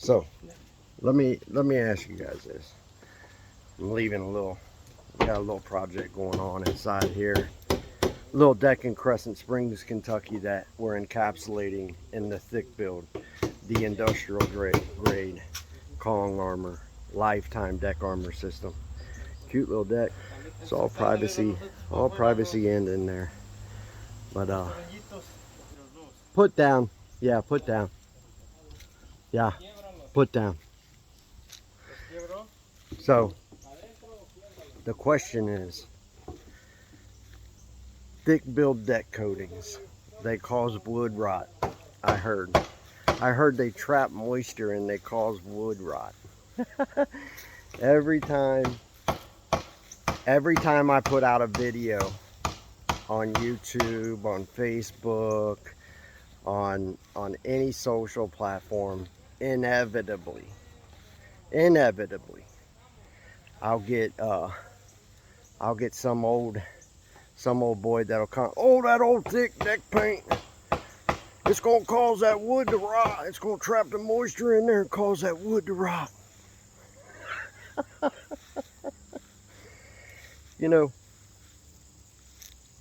So let me ask you guys this. I'm leaving got a little project going on inside here. Little deck in Crescent Springs, Kentucky that we're encapsulating in the thick build, the industrial grade Kong armor, lifetime deck armor system. Cute little deck. It's all privacy end in there. But put down. Yeah, put down. Yeah, put down. So the question is, thick build deck coatings, they cause wood rot. I heard they trap moisture and they cause wood rot. every time I put out a video on YouTube, on Facebook, on any social platform, inevitably I'll get some old boy that'll come, oh, that old thick deck paint, it's gonna cause that wood to rot. It's gonna trap the moisture in there and cause that wood to rot. You know,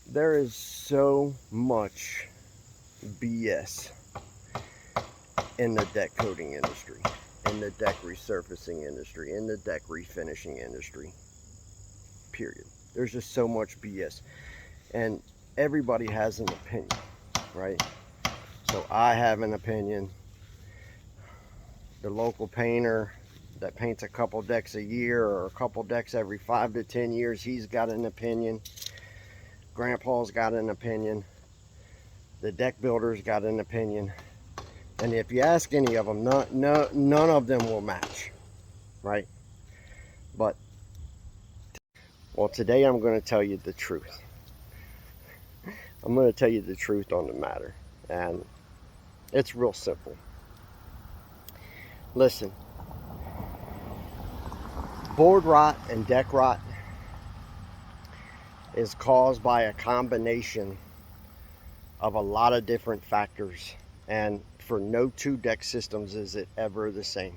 there is so much BS in the deck coating industry, in the deck resurfacing industry, in the deck refinishing industry, period. There's just so much BS, and everybody has an opinion, right? So I have an opinion. The local painter that paints a couple decks a year or a couple decks every 5 to 10 years, he's got an opinion. Grandpa's got an opinion. The deck builder's got an opinion. And if you ask any of them, none of them will match, right? But, well, today I'm going to tell you the truth. I'm going to tell you the truth on the matter. And it's real simple. Listen, board rot and deck rot is caused by a combination of a lot of different factors, and for no two deck systems is it ever the same.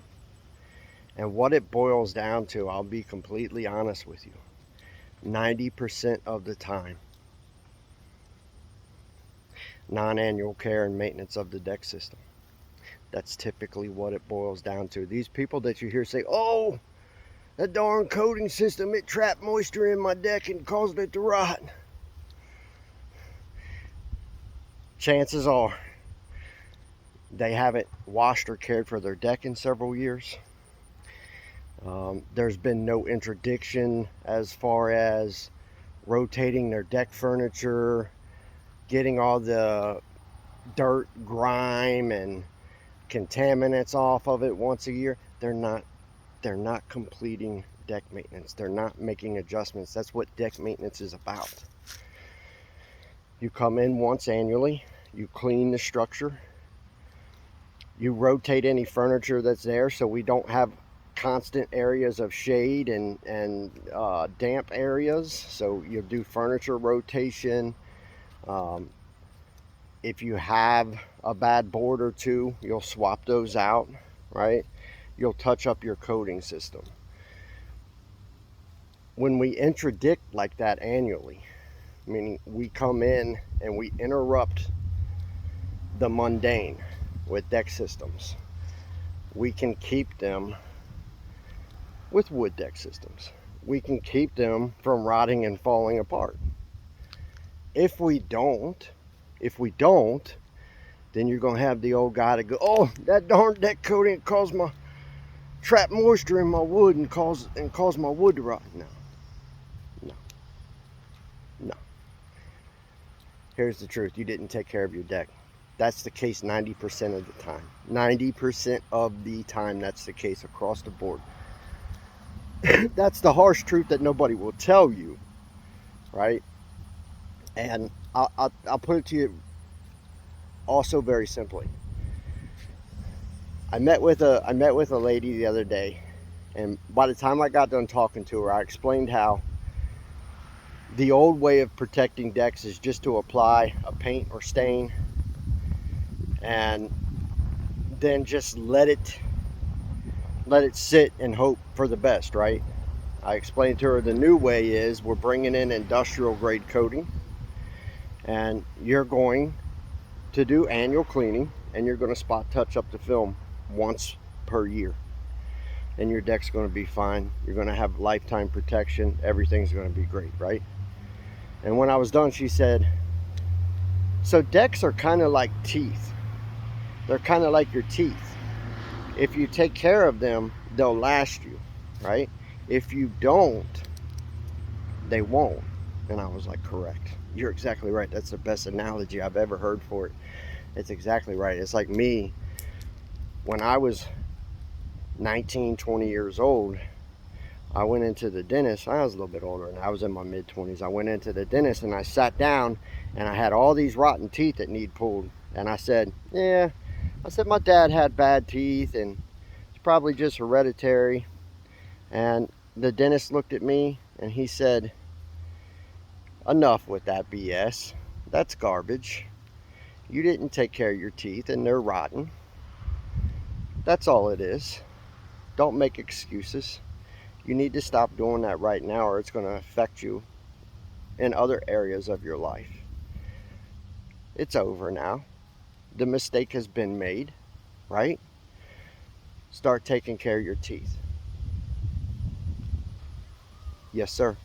And what it boils down to, I'll be completely honest with you, 90% of the time, non-annual care and maintenance of the deck system. That's typically what it boils down to. These people that you hear say, oh, that darn coating system, it trapped moisture in my deck and caused it to rot. Chances are they haven't washed or cared for their deck in several years. There's been no interdiction as far as rotating their deck furniture, getting all the dirt, grime, and contaminants off of it once a year. They're not completing deck maintenance. They're not making adjustments. That's what deck maintenance is about. You come in once annually, you clean the structure, you rotate any furniture that's there so we don't have constant areas of shade and damp areas. So you do furniture rotation. If you have a bad board or two, you'll swap those out, right? You'll touch up your coating system. When we interdict like that annually, meaning we come in and we interrupt the mundane with deck systems, we can keep them with wood deck systems. We can keep them from rotting and falling apart. If we don't, then you're going to have the old guy to go, oh, that darn deck coating caused my trap moisture in my wood and caused my wood to rot. No. Here's the truth. You didn't take care of your deck. That's the case 90% of the time. 90% of the time, that's the case across the board. That's the harsh truth that nobody will tell you, right? And I'll put it to you also very simply. I met with a lady the other day, and by the time I got done talking to her, I explained how the old way of protecting decks is just to apply a paint or stain and then just let it let it sit and hope for the best, right? I explained to her the new way is we're bringing in industrial grade coating, and you're going to do annual cleaning, and you're going to spot touch up the film once per year, and your deck's going to be fine. You're going to have lifetime protection. Everything's going to be great, right? And when I was done, she said, so decks are kind of like teeth. They're kind of like your teeth. If you take care of them, they'll last you, right? If you don't, they won't. And I was like, correct. You're exactly right. That's the best analogy I've ever heard for it. It's exactly right. It's like me, when I was 19, 20 years old, I went into the dentist. I was a little bit older, and I was in my mid-20s. I went into the dentist, and I sat down, and I had all these rotten teeth that need pulled. And I said, yeah. I said, my dad had bad teeth, and it's probably just hereditary. And the dentist looked at me, and he said, enough with that BS. That's garbage. You didn't take care of your teeth, and they're rotten. That's all it is. Don't make excuses. You need to stop doing that right now, or it's going to affect you in other areas of your life. It's over now. The mistake has been made, right? Start taking care of your teeth. Yes, sir.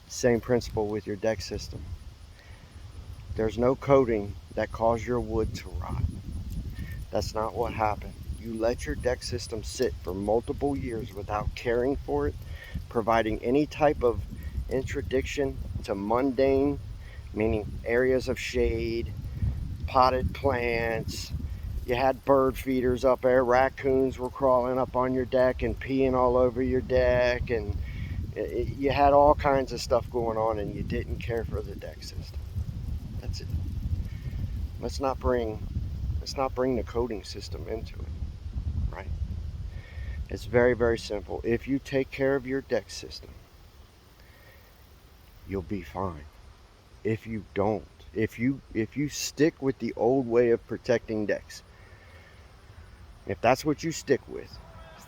Same principle with your deck system. There's no coating that caused your wood to rot. That's not what happened. You let your deck system sit for multiple years without caring for it, providing any type of introduction to mundane, meaning areas of shade, potted plants. You had bird feeders up there. Raccoons were crawling up on your deck and peeing all over your deck, and you had all kinds of stuff going on, and you didn't care for the deck system. That's it. Let's not bring the coating system into it, right? It's very, very simple. If you take care of your deck system, you'll be fine. If you don't, if you stick with the old way of protecting decks, if that's what you stick with,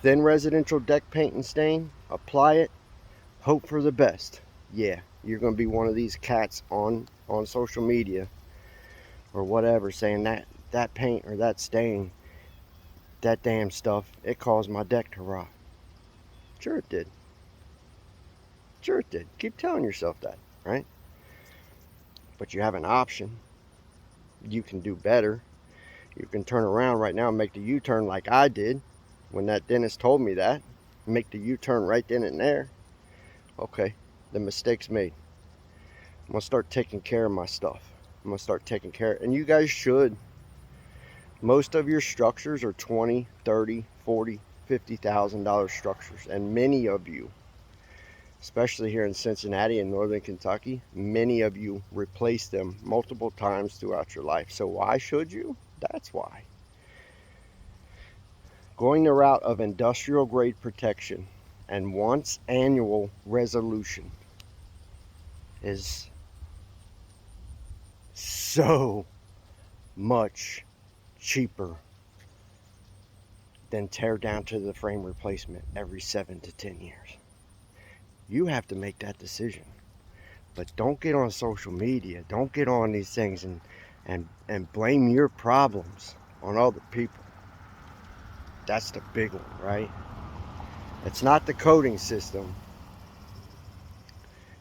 thin residential deck paint and stain, apply it, hope for the best. Yeah, you're going to be one of these cats on social media or whatever saying that paint or that stain, that damn stuff, it caused my deck to rot. Sure it did. Sure it did. Keep telling yourself that, right? But you have an option. You can do better. You can turn around right now and make the U-turn like I did when that dentist told me that. Make the U-turn right then and there. Okay, the mistake's made. I'm going to start taking care of my stuff. I'm going to start taking care of, and you guys should. Most of your structures are $20, $30, $40, $50,000 structures, and many of you, especially here in Cincinnati and northern Kentucky, many of you replace them multiple times throughout your life. So why should you? That's why. Going the route of industrial grade protection and once annual resolution is so much cheaper than tear down to the frame replacement every 7 to 10 years. You have to make that decision. But don't get on social media. Don't get on these things and blame your problems on other people. That's the big one, right? It's not the coating system.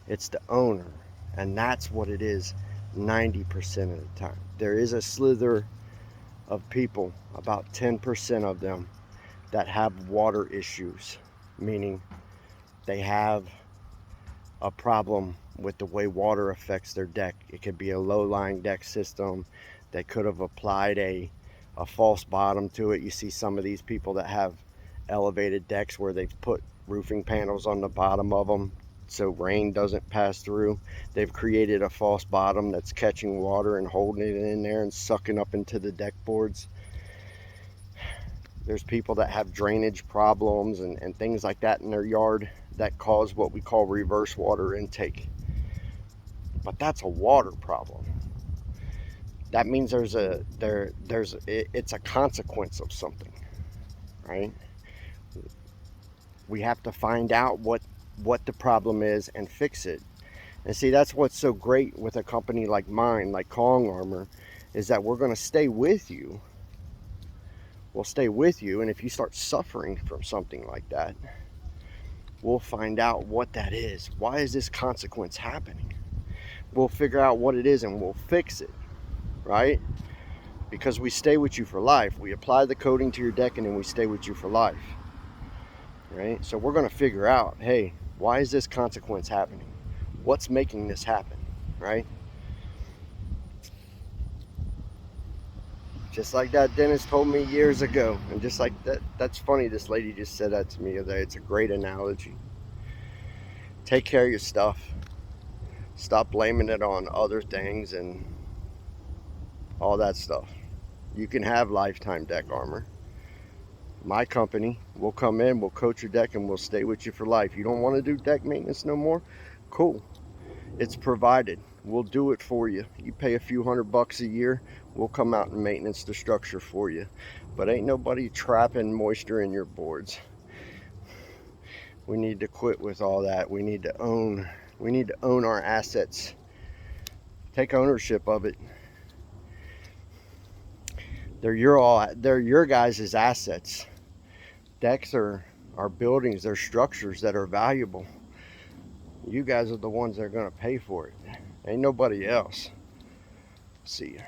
It's the owner. And that's what it is 90% of the time. There is a slither of people, about 10% of them, that have water issues, meaning they have a problem with the way water affects their deck. It could be a low-lying deck system. They could have applied a false bottom to it. You see some of these people that have elevated decks where they've put roofing panels on the bottom of them so rain doesn't pass through. They've created a false bottom that's catching water and holding it in there and sucking up into the deck boards. There's people that have drainage problems and things like that in their yard that cause what we call reverse water intake. But that's a water problem. That means it's a consequence of something, right? We have to find out what the problem is and fix it. And see, that's what's so great with a company like mine, like Kong Armor, is that we're going to stay with you. We'll stay with you, and if you start suffering from something like that, we'll find out what that is. Why is this consequence happening? We'll figure out what it is and we'll fix it, right? Because we stay with you for life. We apply the coating to your decking and we stay with you for life, right? So we're going to figure out, hey, why is this consequence happening? What's making this happen, right? Just like that dentist told me years ago. And just like that, that's funny, this lady just said that to me the other day. It's a great analogy. Take care of your stuff. Stop blaming it on other things and all that stuff. You can have lifetime deck armor. My company will come in, we'll coat your deck, and we'll stay with you for life. You don't want to do deck maintenance no more? Cool. It's provided. We'll do it for you. You pay a few $100 a year, we'll come out and maintenance the structure for you. But ain't nobody trapping moisture in your boards. We need to quit with all that. We need to own our assets. Take ownership of it. They're your guys' assets. Decks are buildings, they're structures that are valuable. You guys are the ones that are going to pay for it. Ain't nobody else. See ya.